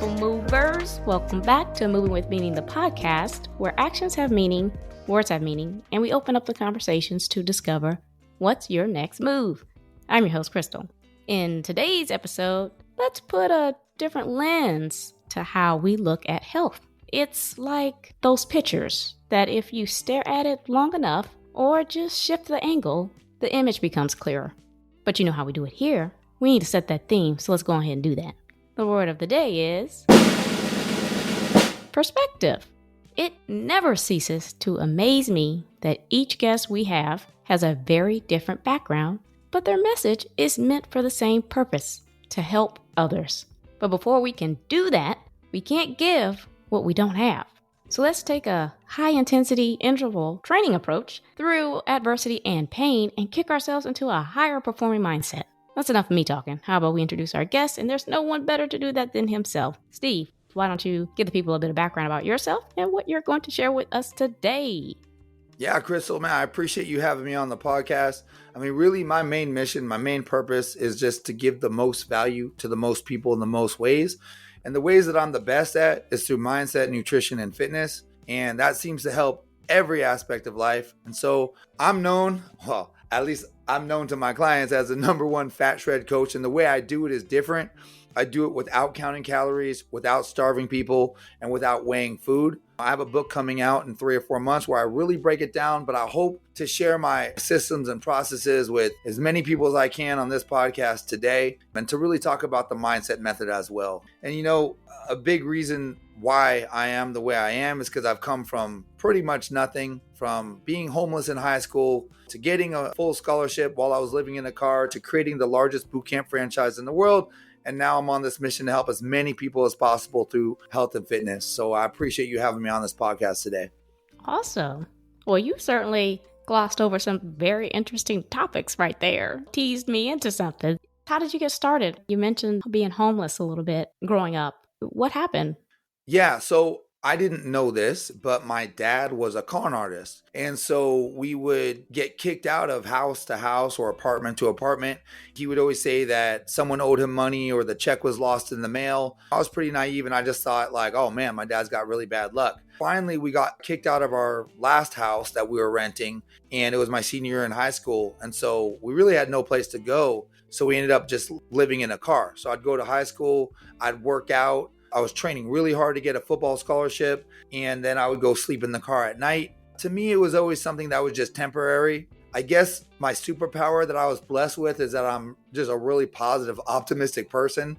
beautiful movers. Welcome back to Moving with Meaning, the podcast, where actions have meaning, words have meaning, and we open up the conversations to discover what's your next move. I'm your host, Krystal. In today's episode, let's put a different lens to how we look at health. It's like those pictures that if you stare at it long enough or just shift the angle, the image becomes clearer. But you know how we do it here. We need to set that theme, so let's go ahead and do that. The word of the day is perspective. It never ceases to amaze me that each guest we have has a very different background, but their message is meant for the same purpose, to help others. But before we can do that, we can't give what we don't have. So let's take a high-intensity interval training approach through adversity and pain and kick ourselves into a higher performing mindset. That's enough of me talking. How about we introduce our guest? And there's no one better to do that than himself. Steve, why don't you give the people a bit of background about yourself and what you're going to share with us today? Yeah, Krystal, man, I appreciate you having me on the podcast. I mean, really, my main mission, my main purpose is just to give the most value to the most people in the most ways. And the ways that I'm the best at is through mindset, nutrition, and fitness. And that seems to help every aspect of life. And so I'm known, well, at least I'm known to my clients as the #1 fat shred coach. And the way I do it is different. I do it without counting calories, without starving people, and without weighing food. I have a book coming out in 3 or 4 months where I really break it down, but I hope to share my systems and processes with as many people as I can on this podcast today, and to really talk about the mindset method as well. And you know, a big reason why I am the way I am is because I've come from pretty much nothing, from being homeless in high school to getting a full scholarship while I was living in a car to creating the largest boot camp franchise in the world. And now I'm on this mission to help as many people as possible through health and fitness. So I appreciate you having me on this podcast today. Awesome. Well, you certainly glossed over some very interesting topics right there. Teased me into something. How did you get started? You mentioned being homeless a little bit growing up. What happened? Yeah, so I didn't know this, but my dad was a con artist. And so we would get kicked out of house to house or apartment to apartment. He would always say that someone owed him money or the check was lost in the mail. I was pretty naive and I just thought like, oh man, my dad's got really bad luck. Finally, we got kicked out of our last house that we were renting, and it was my senior year in high school. And so we really had no place to go. So we ended up just living in a car. So I'd go to high school, I'd work out. I was training really hard to get a football scholarship, and then I would go sleep in the car at night. To me, it was always something that was just temporary. I guess my superpower that I was blessed with is that I'm just a really positive, optimistic person.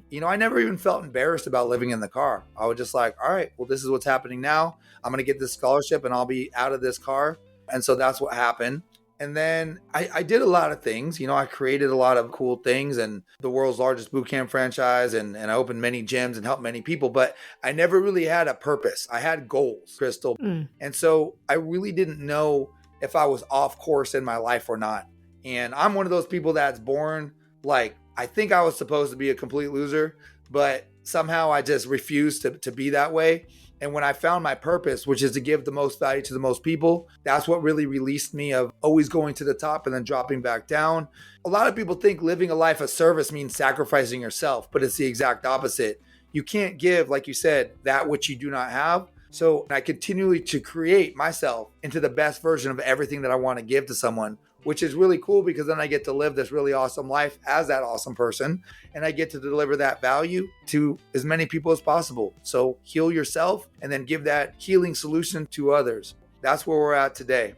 You know, I never even felt embarrassed about living in the car. I was just like, all right, well, this is what's happening now. I'm going to get this scholarship and I'll be out of this car. And so that's what happened. And then I did a lot of things. You know, I created a lot of cool things and the world's largest boot camp franchise. And I opened many gyms and helped many people. But I never really had a purpose. I had goals, Krystal. And so I really didn't know if I was off course in my life or not. And I'm one of those people that's born like, I think I was supposed to be a complete loser, but somehow I just refused to be that way. And when I found my purpose, which is to give the most value to the most people, that's what really released me of always going to the top and then dropping back down. A lot of people think living a life of service means sacrificing yourself, but it's the exact opposite. You can't give, like you said, that which you do not have. So I continually to create myself into the best version of everything that I want to give to someone, which is really cool because then I get to live this really awesome life as that awesome person. And I get to deliver that value to as many people as possible. So heal yourself and then give that healing solution to others. That's where we're at today.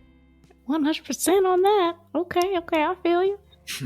100% on that. Okay, I feel you.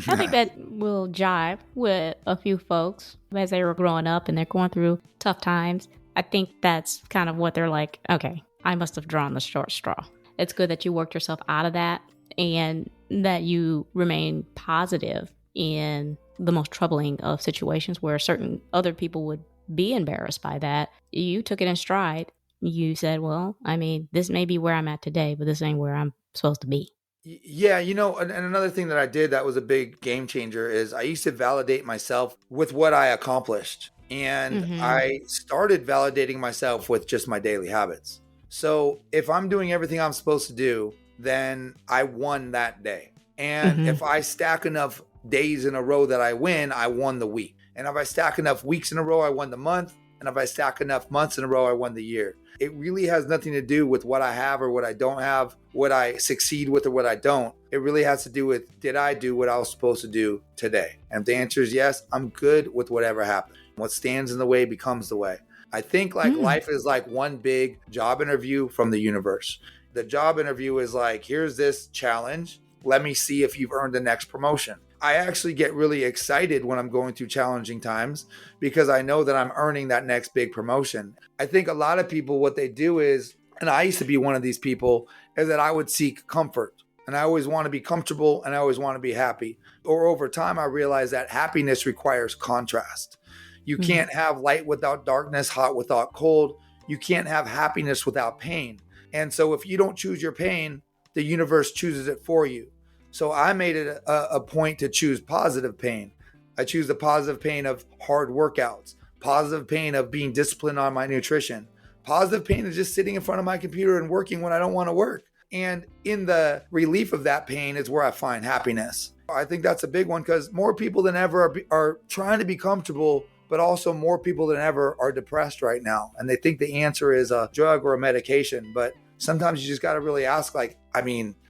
I think that will jive with a few folks as they were growing up and they're going through tough times. I think that's kind of what they're like, okay, I must have drawn the short straw. It's good that you worked yourself out of that and that you remain positive in the most troubling of situations where certain other people would be embarrassed by that. You took it in stride. You said, well, I mean, this may be where I'm at today, but this ain't where I'm supposed to be. Yeah, you know, and another thing that I did that was a big game changer is I used to validate myself with what I accomplished. And I started validating myself with just my daily habits. So if I'm doing everything I'm supposed to do, then I won that day. And if I stack enough days in a row that I win, I won the week. And if I stack enough weeks in a row, I won the month. And if I stack enough months in a row, I won the year. It really has nothing to do with what I have or what I don't have, what I succeed with or what I don't. It really has to do with, did I do what I was supposed to do today? And if the answer is yes, I'm good with whatever happened. What stands in the way becomes the way. I think life is like one big job interview from the universe. The job interview is like, here's this challenge. Let me see if you've earned the next promotion. I actually get really excited when I'm going through challenging times because I know that I'm earning that next big promotion. I think a lot of people, what they do is, and I used to be one of these people, is that I would seek comfort. And I always want to be comfortable and I always want to be happy. Or over time, I realized that happiness requires contrast. You can't have light without darkness, hot without cold. You can't have happiness without pain. And so if you don't choose your pain, the universe chooses it for you. So I made it a point to choose positive pain. I choose the positive pain of hard workouts, positive pain of being disciplined on my nutrition, positive pain of just sitting in front of my computer and working when I don't want to work. And in the relief of that pain is where I find happiness. I think that's a big one because more people than ever are trying to be comfortable, but also more people than ever are depressed right now. And they think the answer is a drug or a medication. But sometimes you just got to really ask,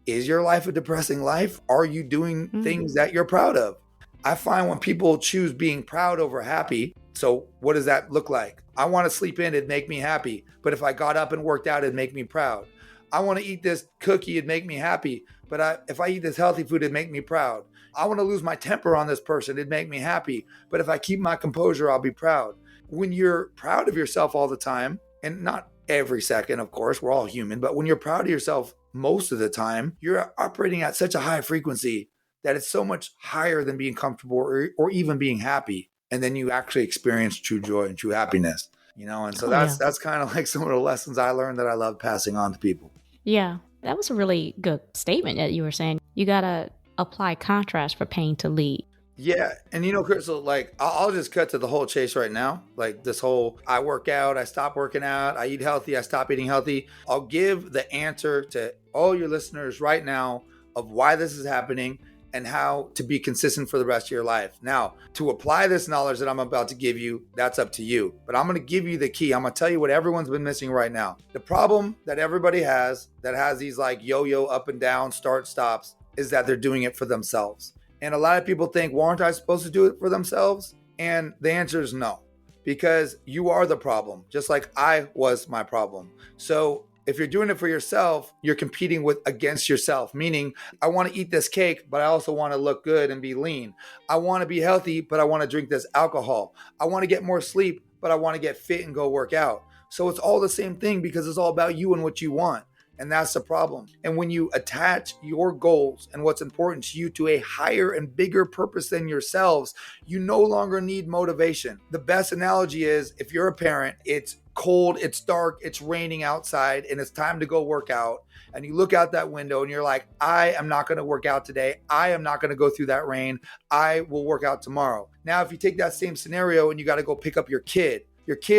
is your life a depressing life? Are you doing things that you're proud of? I find when people choose being proud over happy, so what does that look like? I want to sleep in, it'd make me happy. But if I got up and worked out, it'd make me proud. I want to eat this cookie, it'd make me happy. But if I eat this healthy food, it'd make me proud. I want to lose my temper on this person, it'd make me happy. But if I keep my composure, I'll be proud. When you're proud of yourself all the time, and not every second, of course, we're all human, but when you're proud of yourself most of the time, you're operating at such a high frequency that it's so much higher than being comfortable or even being happy. And then you actually experience true joy and true happiness, And so that's kind of like some of the lessons I learned that I love passing on to people. Yeah, that was a really good statement that you were saying. You got to apply contrast for pain to lead. Yeah. And Krystal, I'll just cut to the whole chase right now. Like this whole, I work out, I stop working out, I eat healthy, I stop eating healthy. I'll give the answer to all your listeners right now of why this is happening and how to be consistent for the rest of your life. Now, to apply this knowledge that I'm about to give you, that's up to you. But I'm going to give you the key. I'm going to tell you what everyone's been missing right now. The problem that everybody has that has these yo-yo up and down start stops is that they're doing it for themselves. And a lot of people think, well, aren't I supposed to do it for themselves? And the answer is no, because you are the problem, just like I was my problem. So if you're doing it for yourself, you're competing against yourself, meaning I want to eat this cake, but I also want to look good and be lean. I want to be healthy, but I want to drink this alcohol. I want to get more sleep, but I want to get fit and go work out. So it's all the same thing because it's all about you and what you want. And that's the problem. And when you attach your goals and what's important to you to a higher and bigger purpose than yourselves, you no longer need motivation. The best analogy is if you're a parent, it's cold, it's dark, it's raining outside, and it's time to go work out. And you look out that window and you're like, I am not going to work out today. I am not going to go through that rain. I will work out tomorrow. Now, if you take that same scenario and you got to go pick up your kid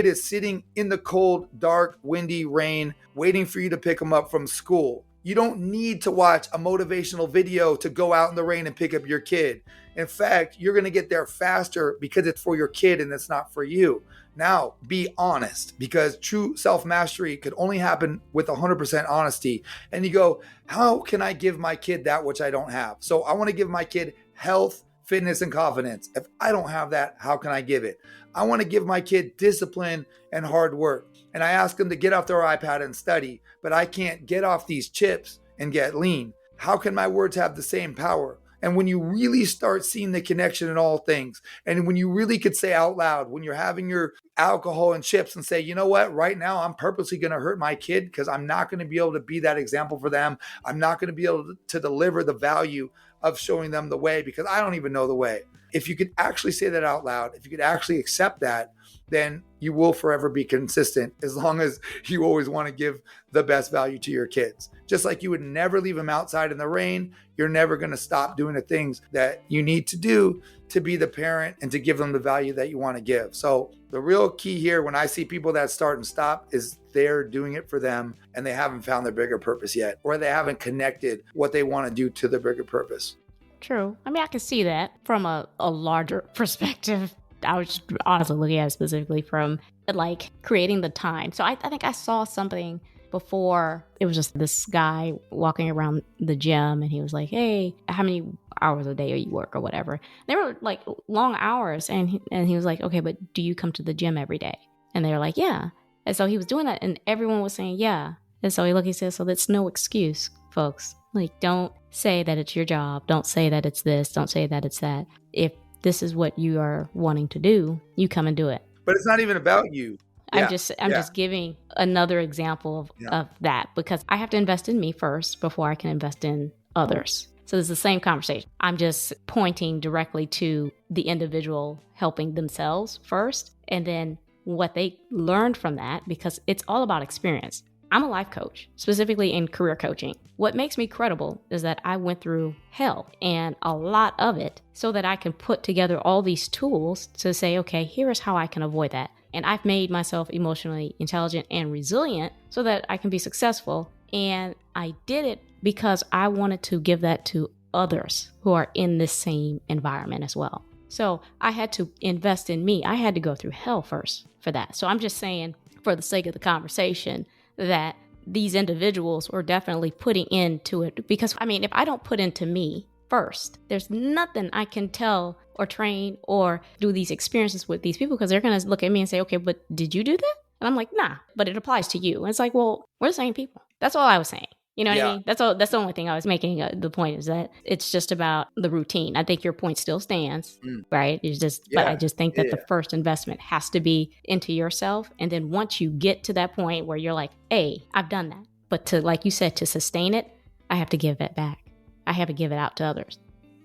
is sitting in the cold, dark, windy rain, waiting for you to pick them up from school. You don't need to watch a motivational video to go out in the rain and pick up your kid. In fact, you're going to get there faster because it's for your kid and it's not for you. Now, be honest, because true self-mastery could only happen with 100% honesty. And you go, how can I give my kid that which I don't have? So I want to give my kid health, fitness, and confidence. If I don't have that, how can I give it? I want to give my kid discipline and hard work. And I ask them to get off their iPad and study, but I can't get off these chips and get lean. How can my words have the same power? And when you really start seeing the connection in all things, and when you really could say out loud, when you're having your alcohol and chips and say, you know what, right now I'm purposely going to hurt my kid because I'm not going to be able to be that example for them. I'm not going to be able to deliver the value of showing them the way because I don't even know the way. If you could actually say that out loud, if you could actually accept that, then you will forever be consistent as long as you always want to give the best value to your kids. Just like you would never leave them outside in the rain, you're never going to stop doing the things that you need to do to be the parent and to give them the value that you want to give. So the real key here when I see people that start and stop is they're doing it for them and they haven't found their bigger purpose yet, or they haven't connected what they want to do to their bigger purpose. True. I mean, I can see that from a larger perspective. I was just honestly looking at it specifically from like creating the time. So I think I saw something before. It was just this guy walking around the gym and he was like, hey, how many hours a day are you work or whatever? They were like long hours. And he was like, okay, but do you come to the gym every day? And they were like, yeah. And so he was doing that and everyone was saying, yeah. And so he says, so that's no excuse, folks. Like, don't say that it's your job. Don't say that it's this. Don't say that it's that. If this is what you are wanting to do, you come and do it. But it's not even about you. I'm just giving another example of that, because I have to invest in me first before I can invest in others. So it's the same conversation. I'm just pointing directly to the individual helping themselves first, and then what they learned from that, because it's all about experience. I'm a life coach, specifically in career coaching. What makes me credible is that I went through hell and a lot of it so that I can put together all these tools to say, okay, here's how I can avoid that. And I've made myself emotionally intelligent and resilient so that I can be successful. And I did it because I wanted to give that to others who are in this same environment as well. So I had to invest in me. I had to go through hell first for that. So I'm just saying, for the sake of the conversation, that these individuals were definitely putting into it. Because, I mean, if I don't put into me first, there's nothing I can tell or train or do these experiences with these people, because they're going to look at me and say, okay, but did you do that? And I'm like, nah, but it applies to you. And it's like, well, we're the same people. That's all I was saying. You know what I mean? That's all. That's the only thing I was making. The point is that it's just about the routine. I think your point still stands, right? It's just, but I just think that the first investment has to be into yourself. And then once you get to that point where you're like, hey, I've done that. But to, like you said, to sustain it, I have to give it back. I have to give it out to others.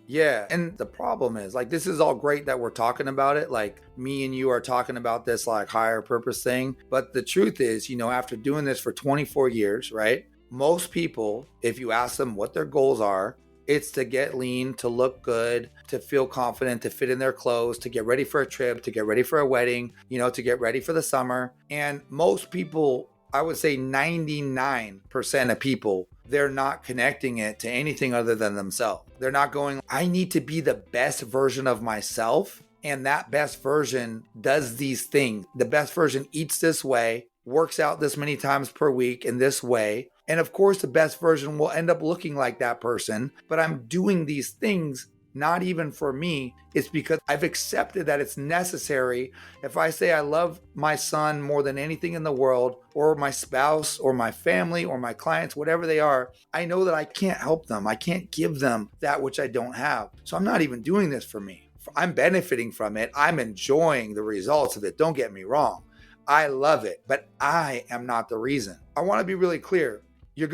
Yeah. And the problem is, like, this is all great that we're talking about it. Like, me and you are talking about this like higher purpose thing. But the truth is, you know, after doing this for 24 years, right? Most people, if you ask them what their goals are, it's to get lean, to look good, to feel confident, to fit in their clothes, to get ready for a trip, to get ready for a wedding, you know, to get ready for the summer. And most people, I would say 99% of people, they're not connecting it to anything other than themselves. They're not going, I need to be the best version of myself. And that best version does these things. The best version eats this way, works out this many times per week in this way. And of course, the best version will end up looking like that person. But I'm doing these things not even for me. It's because I've accepted that it's necessary. If I say I love my son more than anything in the world, or my spouse, or my family, or my clients, whatever they are, I know that I can't help them. I can't give them that which I don't have. So I'm not even doing this for me. I'm benefiting from it. I'm enjoying the results of it. Don't get me wrong. I love it, but I am not the reason. I want to be really clear. You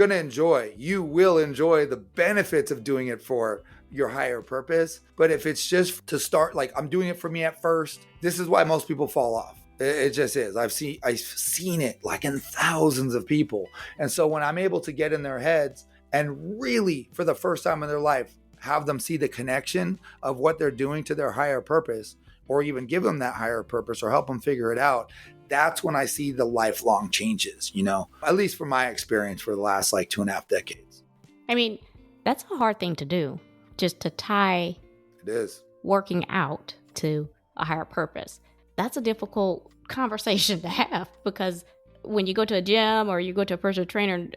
will enjoy the benefits of doing it for your higher purpose. But if it's just to start, like, I'm doing it for me at first, this is why most people fall off. It just is. I've seen it like in thousands of people. And so when I'm able to get in their heads and really, for the first time in their life, have them see the connection of what they're doing to their higher purpose, or even give them that higher purpose or help them figure it out, that's when I see the lifelong changes, you know, at least from my experience for the last like 2.5 decades. I mean, that's a hard thing to do, just to tie it is working out to a higher purpose. That's a difficult conversation to have, because when you go to a gym or you go to a personal trainer,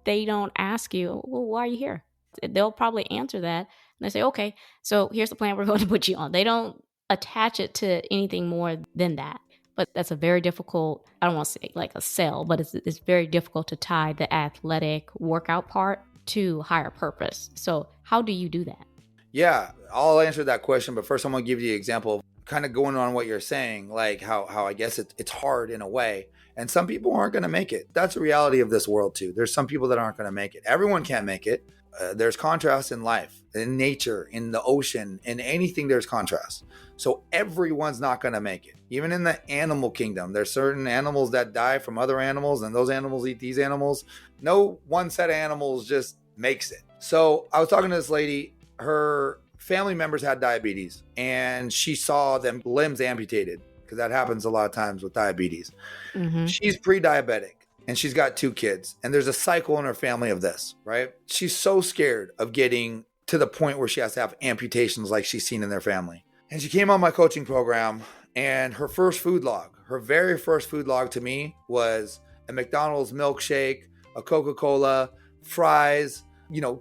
they don't ask you, well, why are you here? They'll probably answer that. And they say, okay, so here's the plan we're going to put you on. They don't attach it to anything more than that. But that's a very difficult, I don't want to say like a sell, but it's very difficult to tie the athletic workout part to higher purpose. So how do you do that? Yeah, I'll answer that question. But first, I'm going to give you an example of kind of going on what you're saying, like how I guess it's hard in a way. And some people aren't going to make it. That's the reality of this world too. There's some people that aren't going to make it. Everyone can't make it. There's contrast in life, in nature, in the ocean, in anything there's contrast. So everyone's not going to make it. Even in the animal kingdom, there's certain animals that die from other animals, and those animals eat these animals. No one set of animals just makes it. So I was talking to this lady, her family members had diabetes, and she saw them limbs amputated, because that happens a lot of times with diabetes. Mm-hmm. She's pre-diabetic. And she's got 2 kids. And there's a cycle in her family of this, right? She's so scared of getting to the point where she has to have amputations like she's seen in their family. And she came on my coaching program, And her very first food log to me was a McDonald's milkshake, a Coca-Cola, fries,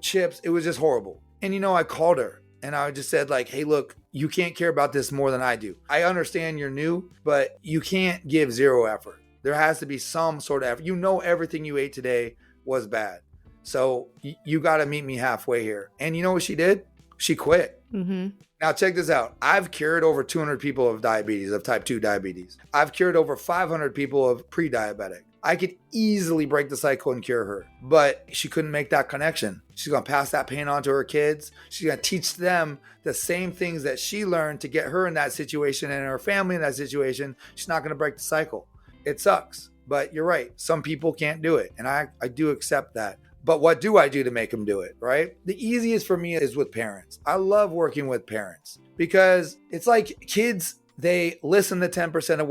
chips. It was just horrible. And, I called her and I just said like, hey, look, you can't care about this more than I do. I understand you're new, but you can't give zero effort. There has to be some sort of effort. Everything you ate today was bad. So you got to meet me halfway here. And you know what she did? She quit. Mm-hmm. Now check this out. I've cured over 200 people of diabetes, of type 2 diabetes. I've cured over 500 people of pre-diabetic. I could easily break the cycle and cure her, but she couldn't make that connection. She's going to pass that pain on to her kids. She's going to teach them the same things that she learned to get her in that situation and her family in that situation. She's not going to break the cycle. It sucks, but you're right. Some people can't do it, and I do accept that. But what do I do to make them do it, right? The easiest for me is with parents. I love working with parents because it's like kids, they listen to 10% of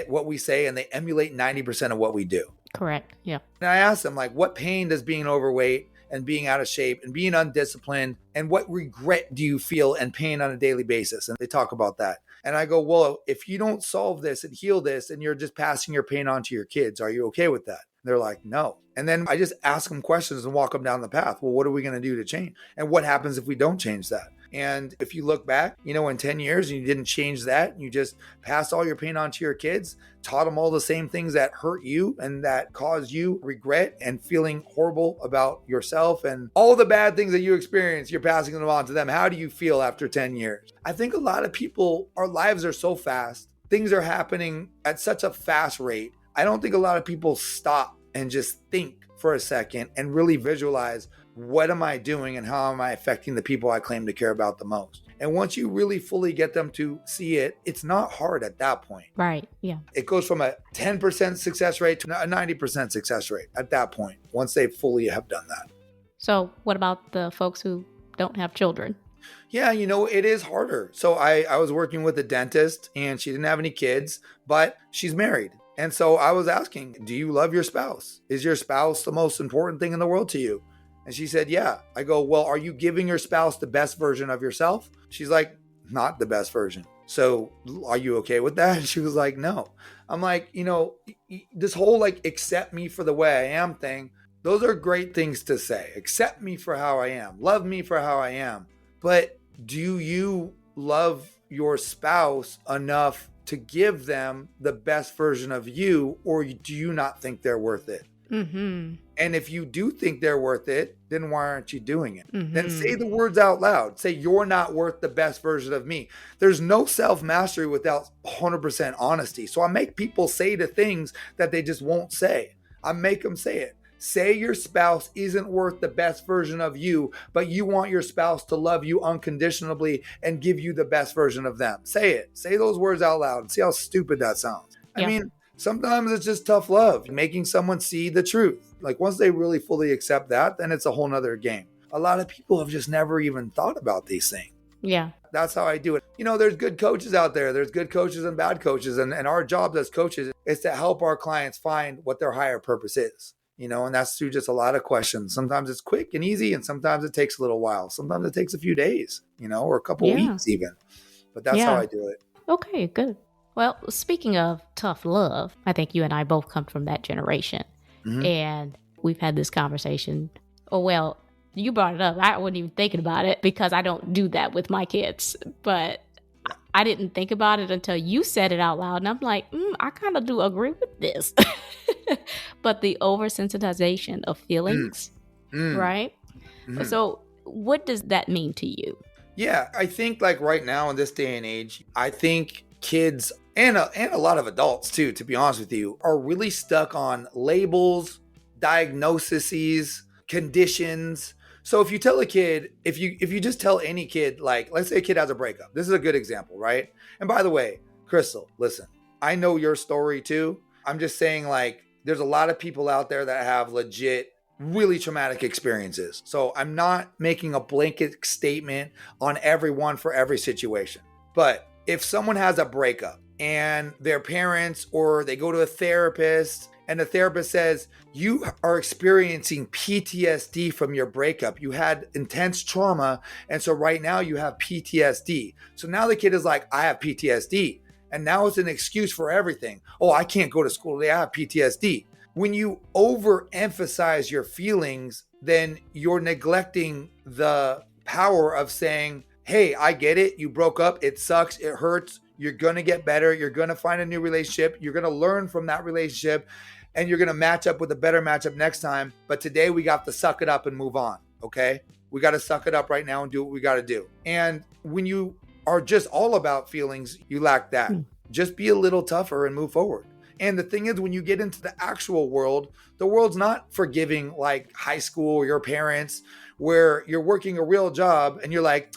what we say, and they emulate 90% of what we do. Correct. Yeah. And I ask them, like, what pain does being overweight and being out of shape and being undisciplined, and what regret do you feel and pain on a daily basis? And they talk about that. And I go, well, if you don't solve this and heal this and you're just passing your pain on to your kids, are you okay with that? And they're like, no. And then I just ask them questions and walk them down the path. Well, what are we going to do to change? And what happens if we don't change that? And if you look back, in 10 years and you didn't change that, and you just passed all your pain on to your kids, taught them all the same things that hurt you and that cause you regret and feeling horrible about yourself and all the bad things that you experience, you're passing them on to them. How do you feel after 10 years? I think a lot of people, our lives are so fast. Things are happening at such a fast rate. I don't think a lot of people stop and just think for a second and really visualize, what am I doing and how am I affecting the people I claim to care about the most? And once you really fully get them to see it, it's not hard at that point. Right. Yeah. It goes from a 10% success rate to a 90% success rate at that point, once they fully have done that. So what about the folks who don't have children? Yeah, it is harder. So I was working with a dentist and she didn't have any kids, but she's married. And so I was asking, do you love your spouse? Is your spouse the most important thing in the world to you? And she said, yeah. I go, well, are you giving your spouse the best version of yourself? She's like, not the best version. So are you okay with that? And she was like, no. I'm like, this whole accept me for the way I am thing, those are great things to say. Accept me for how I am. Love me for how I am. But do you love your spouse enough to give them the best version of you, or do you not think they're worth it? Mm-hmm. And if you do think they're worth it, then why aren't you doing it? Mm-hmm. Then say the words out loud. Say, you're not worth the best version of me. There's no self-mastery without 100% honesty. So I make people say the things that they just won't say. I make them say it. Say your spouse isn't worth the best version of you, but you want your spouse to love you unconditionally and give you the best version of them. Say it. Say those words out loud and see how stupid that sounds. Yeah. I mean, sometimes it's just tough love, making someone see the truth. Like once they really fully accept that, then it's a whole nother game. A lot of people have just never even thought about these things. Yeah. That's how I do it. There's good coaches out there. There's good coaches and bad coaches. And our job as coaches is to help our clients find what their higher purpose is. And that's through just a lot of questions. Sometimes it's quick and easy, and sometimes it takes a little while. Sometimes it takes a few days, or a couple weeks even. But that's how I do it. Okay, good. Well, speaking of tough love, I think you and I both come from that generation. Mm-hmm. And we've had this conversation. Oh, well, you brought it up. I wasn't even thinking about it because I don't do that with my kids. But I didn't think about it until you said it out loud. And I'm like, I kind of do agree with this. But the oversensitization of feelings, right? Mm-hmm. So what does that mean to you? Yeah, I think right now in this day and age, I think kids and a lot of adults too, to be honest with you, are really stuck on labels, diagnoses, conditions. So if you tell a kid, if you just tell any kid, let's say a kid has a breakup. This is a good example, right? And by the way, Krystal, listen, I know your story too. I'm just saying there's a lot of people out there that have legit, really traumatic experiences. So I'm not making a blanket statement on everyone for every situation. But if someone has a breakup and their parents or they go to a therapist and the therapist says, you are experiencing PTSD from your breakup. You had intense trauma. And so right now you have PTSD. So now the kid is like, I have PTSD. And now it's an excuse for everything. Oh, I can't go to school today. I have PTSD. When you overemphasize your feelings, then you're neglecting the power of saying, hey, I get it. You broke up. It sucks. It hurts. You're going to get better. You're going to find a new relationship. You're going to learn from that relationship, and you're going to match up with a better matchup next time. But today we got to suck it up and move on. Okay. We got to suck it up right now and do what we got to do. And when you are just all about feelings, you lack that. Just be a little tougher and move forward. And the thing is, when you get into the actual world, the world's not forgiving like high school or your parents, where you're working a real job and you're like,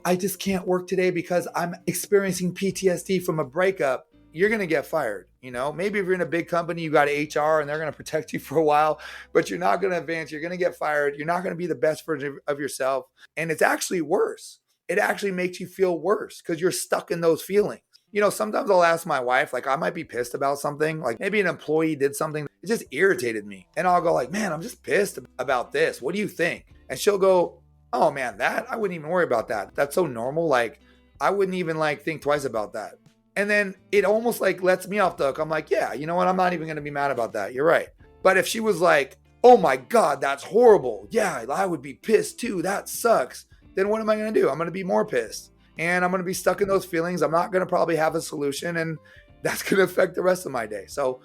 I just can't work today because I'm experiencing PTSD from a breakup. You're going to get fired. Maybe if you're in a big company, you got HR and they're going to protect you for a while, but you're not going to advance. You're going to get fired. You're not going to be the best version of yourself. And it's actually worse. It actually makes you feel worse because you're stuck in those feelings. Sometimes I'll ask my wife, like I might be pissed about something, like maybe an employee did something. It just irritated me. And I'll go like, man, I'm just pissed about this. What do you think? And she'll go, oh man, I wouldn't even worry about that. That's so normal. Like I wouldn't even think twice about that. And then it almost lets me off the hook. I'm like, yeah, you know what? I'm not even going to be mad about that. You're right. But if she was like, oh my God, that's horrible. Yeah, I would be pissed too. That sucks. Then what am I going to do? I'm going to be more pissed. And I'm going to be stuck in those feelings. I'm not going to probably have a solution. And that's going to affect the rest of my day. So,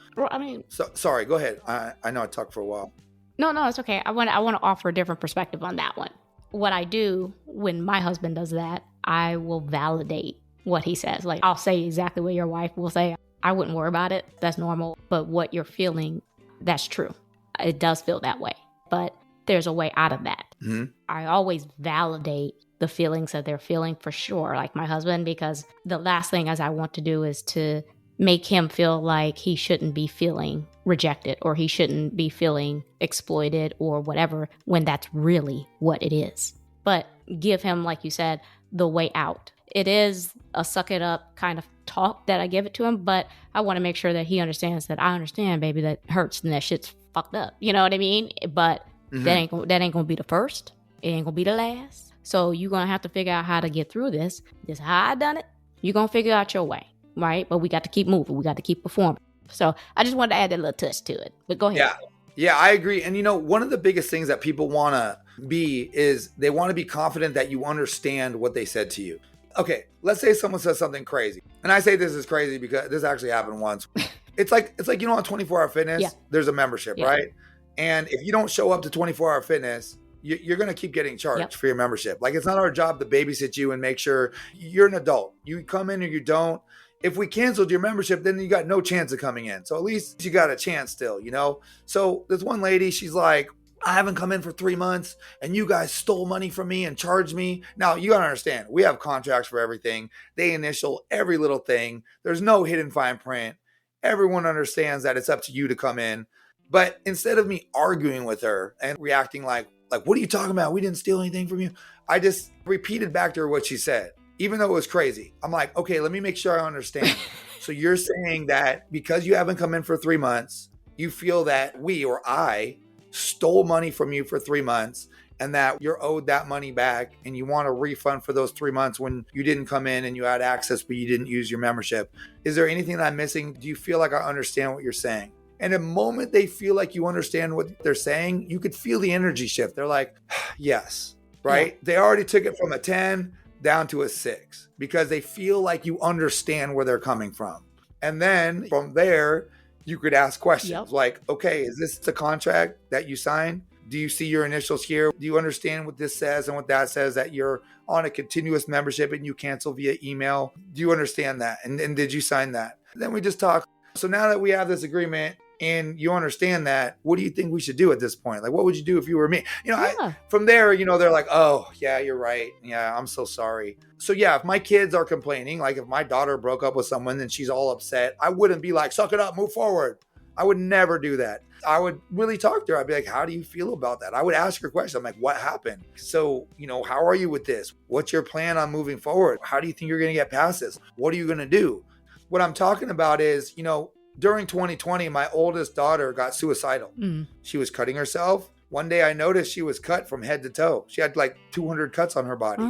sorry, go ahead. I know I talked for a while. No, it's okay. I want to offer a different perspective on that one. What I do when my husband does that, I will validate what he says. Like I'll say exactly what your wife will say. I wouldn't worry about it. That's normal. But what you're feeling, that's true. It does feel that way. But there's a way out of that. Mm-hmm. I always validate the feelings that they're feeling for sure, like my husband, because the last thing as I want to do is to make him feel like he shouldn't be feeling rejected or he shouldn't be feeling exploited or whatever, when that's really what it is. But give him, like you said, the way out. It is a suck it up kind of talk that I give it to him, but I want to make sure that he understands that I understand, baby, that hurts and that shit's fucked up. You know what I mean? But that ain't going to be the first. It ain't going to be the last. So you're going to have to figure out how to get through this. This is how I done it. You're going to figure out your way, right? But we got to keep moving. We got to keep performing. So I just wanted to add that little touch to it. But go ahead. Yeah, I agree. And one of the biggest things that people want to be is they want to be confident that you understand what they said to you. Okay, let's say someone says something crazy. And I say this is crazy because this actually happened once. It's like on 24-Hour Fitness, there's a membership, right? And if you don't show up to 24-Hour Fitness, you're going to keep getting charged for your membership. Like, it's not our job to babysit you and make sure you're an adult. You come in or you don't. If we canceled your membership, then you got no chance of coming in. So at least you got a chance still, So there's one lady, she's like, I haven't come in for 3 months and you guys stole money from me and charged me. Now, you got to understand, we have contracts for everything. They initial every little thing. There's no hidden fine print. Everyone understands that it's up to you to come in. But instead of me arguing with her and reacting like, what are you talking about? We didn't steal anything from you. I just repeated back to her what she said, even though it was crazy. I'm like, okay, let me make sure I understand. So you're saying that because you haven't come in for 3 months, you feel that we or I stole money from you for 3 months and that you're owed that money back and you want a refund for those 3 months when you didn't come in and you had access, but you didn't use your membership. Is there anything that I'm missing? Do you feel like I understand what you're saying? And the moment they feel like you understand what they're saying, you could feel the energy shift. They're like, yes, right? Yeah. They already took it from a 10 down to a 6 because they feel like you understand where they're coming from. And then from there, you could ask questions like, okay, is this the contract that you signed? Do you see your initials here? Do you understand what this says and what that says, that you're on a continuous membership and you cancel via email? Do you understand that? And did you sign that? Then we just talk. So now that we have this agreement, and you understand that, what do you think we should do at this point? Like, what would you do if you were me? From there, they're like, oh, yeah, you're right. Yeah, I'm so sorry. So yeah, if my kids are complaining, like if my daughter broke up with someone and she's all upset, I wouldn't be like, suck it up, move forward. I would never do that. I would really talk to her. I'd be like, how do you feel about that? I would ask her questions. I'm like, what happened? So, how are you with this? What's your plan on moving forward? How do you think you're going to get past this? What are you going to do? What I'm talking about is, during 2020, my oldest daughter got suicidal. She was cutting herself. One day I noticed she was cut from head to toe. She had like 200 cuts on her body.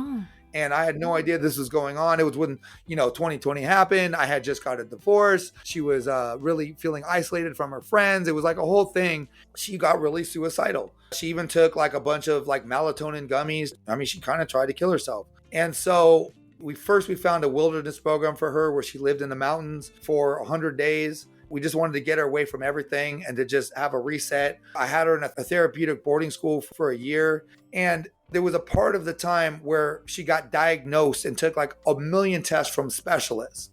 And I had no idea this was going on. It was when, 2020 happened. I had just got a divorce. She was really feeling isolated from her friends. It was like a whole thing. She got really suicidal. She even took like a bunch of like melatonin gummies. I mean, she kind of tried to kill herself. And so we found a wilderness program for her where she lived in the mountains for 100 days. We just wanted to get her away from everything and to just have a reset. I had her in a therapeutic boarding school for a year. And there was a part of the time where she got diagnosed and took like a million tests from specialists.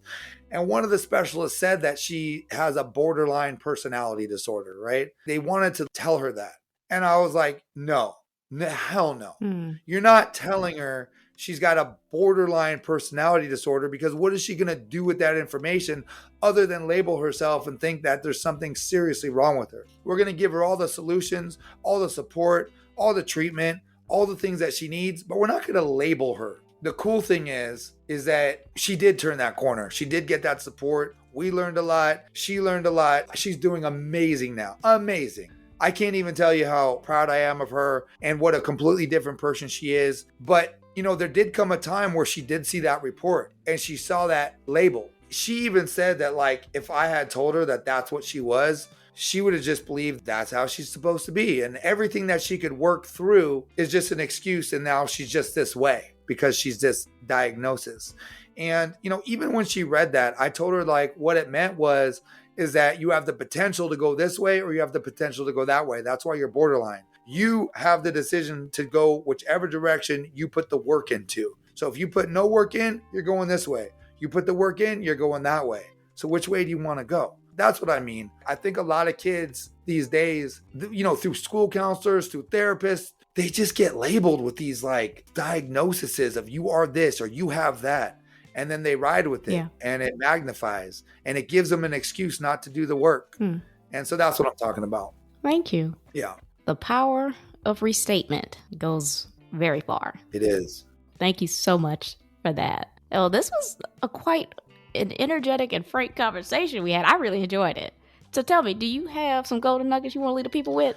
And one of the specialists said that she has a borderline personality disorder, right? They wanted to tell her that. And I was like, no, hell no. You're not telling her she's got a borderline personality disorder, because what is she going to do with that information other than label herself and think that there's something seriously wrong with her? We're going to give her all the solutions, all the support, all the treatment, all the things that she needs, but we're not going to label her. The cool thing is that she did turn that corner. She did get that support. We learned a lot. She learned a lot. She's doing amazing now. Amazing. I can't even tell you how proud I am of her and what a completely different person she is. But, there did come a time where she did see that report and she saw that label. She even said that, like, if I had told her that that's what she was, she would have just believed that's how she's supposed to be. And everything that she could work through is just an excuse. And now she's just this way because she's this diagnosis. And, even when she read that, I told her like what it meant is that you have the potential to go this way or you have the potential to go that way. That's why you're borderline. You have the decision to go whichever direction you put the work into. So if you put no work in, you're going this way. You put the work in, you're going that way. So which way do you want to go? That's what I mean. I think a lot of kids these days, through school counselors, through therapists, they just get labeled with these like diagnoses of you are this or you have that. And then they ride with it and it magnifies and it gives them an excuse not to do the work. And so that's what I'm talking about. Thank you. Yeah. The power of restatement goes very far. It is. Thank you so much for that. Oh, this was quite an energetic and frank conversation we had. I really enjoyed it. So tell me, do you have some golden nuggets you want to leave the people with?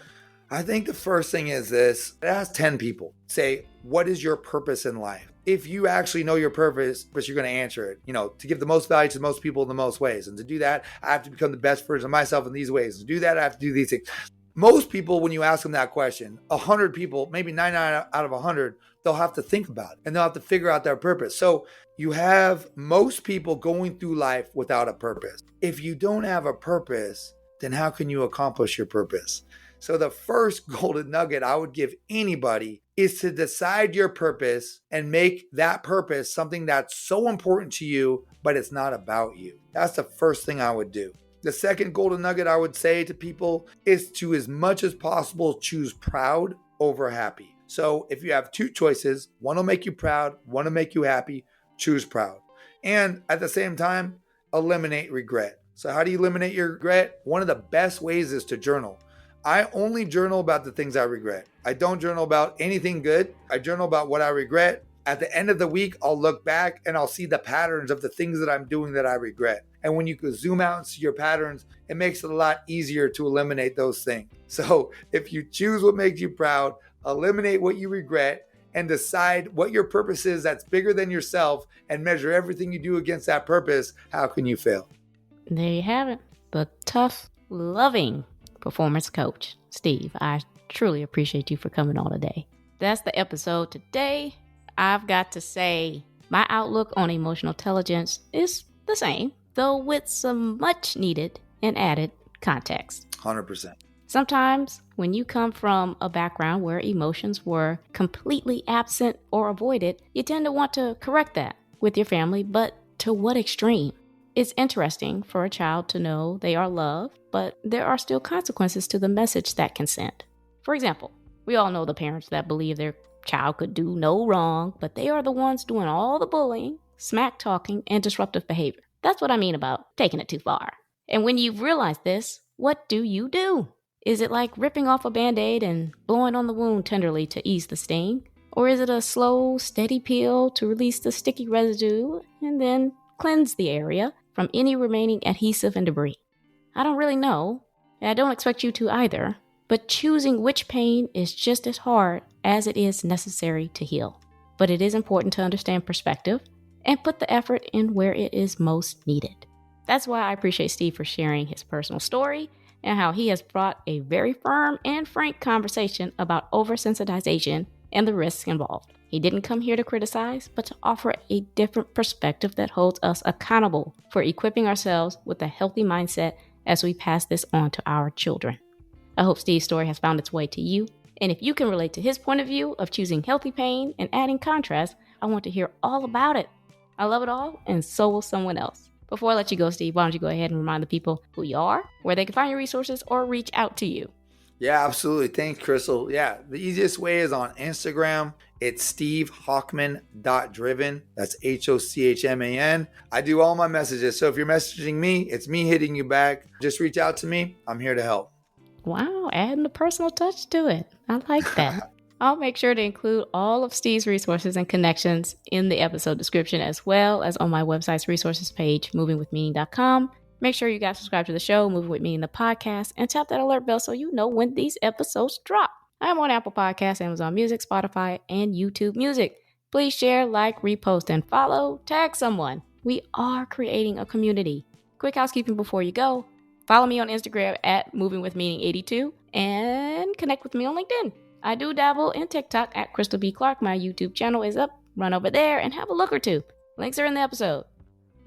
I think the first thing is this. Ask 10 people. Say, what is your purpose in life? If you actually know your purpose, but you're going to answer it, to give the most value to the most people in the most ways. And to do that, I have to become the best version of myself in these ways. To do that, I have to do these things. Most people, when you ask them that question, 100 people, maybe 99 out of 100, they'll have to think about it and they'll have to figure out their purpose. So you have most people going through life without a purpose. If you don't have a purpose, then how can you accomplish your purpose? So the first golden nugget I would give anybody is to decide your purpose and make that purpose something that's so important to you, but it's not about you. That's the first thing I would do. The second golden nugget I would say to people is to, as much as possible, choose proud over happy. So if you have two choices, one will make you proud, one will make you happy, choose proud. And at the same time, eliminate regret. So how do you eliminate your regret? One of the best ways is to journal. I only journal about the things I regret. I don't journal about anything good. I journal about what I regret. At the end of the week, I'll look back and I'll see the patterns of the things that I'm doing that I regret. And when you can zoom out and see your patterns, it makes it a lot easier to eliminate those things. So if you choose what makes you proud, eliminate what you regret, and decide what your purpose is that's bigger than yourself and measure everything you do against that purpose, how can you fail? There you have it. The tough, loving performance coach, Steve. I truly appreciate you for coming on today. That's the episode today. I've got to say, my outlook on emotional intelligence is the same, though with some much needed and added context. 100%. Sometimes when you come from a background where emotions were completely absent or avoided, you tend to want to correct that with your family, but to what extreme? It's interesting for a child to know they are loved, but there are still consequences to the message that can send. For example, we all know the parents that believe their child could do no wrong, but they are the ones doing all the bullying, smack talking, and disruptive behavior. That's what I mean about taking it too far. And when you've realized this, what do you do? Is it like ripping off a Band-Aid and blowing on the wound tenderly to ease the sting? Or is it a slow, steady peel to release the sticky residue and then cleanse the area from any remaining adhesive and debris? I don't really know, and I don't expect you to either, but choosing which pain is just as hard as it is necessary to heal. but it is important to understand perspective and put the effort in where it is most needed. That's why I appreciate Steve for sharing his personal story and how he has brought a very firm and frank conversation about oversensitization and the risks involved. He didn't come here to criticize, but to offer a different perspective that holds us accountable for equipping ourselves with a healthy mindset as we pass this on to our children. I hope Steve's story has found its way to you, and if you can relate to his point of view of choosing healthy pain and adding contrast, I want to hear all about it. I love it all, and so will someone else. Before I let you go, Steve, why don't you go ahead and remind the people who you are, where they can find your resources, or reach out to you. Yeah, absolutely. Thanks, Krystal. Yeah, the easiest way is on Instagram. It's stevehochman.driven. That's Hochman. I do all my messages. So if you're messaging me, it's me hitting you back. Just reach out to me. I'm here to help. Wow, adding a personal touch to it. I like that. I'll make sure to include all of Steve's resources and connections in the episode description, as well as on my website's resources page, movingwithmeaning.com. Make sure you guys subscribe to the show, Moving With Meaning, the podcast, and tap that alert bell so you know when these episodes drop. I'm on Apple Podcasts, Amazon Music, Spotify, and YouTube Music. Please share, like, repost, and follow. Tag someone. We are creating a community. Quick housekeeping before you go. Follow me on Instagram at movingwithmeaning82 and connect with me on LinkedIn. I do dabble in TikTok at Krystal B. Clark. My YouTube channel is up. Run over there and have a look or two. Links are in the episode.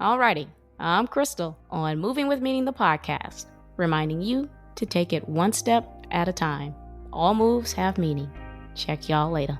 Alrighty, I'm Krystal on Moving With Meaning, the podcast, reminding you to take it one step at a time. All moves have meaning. Check y'all later.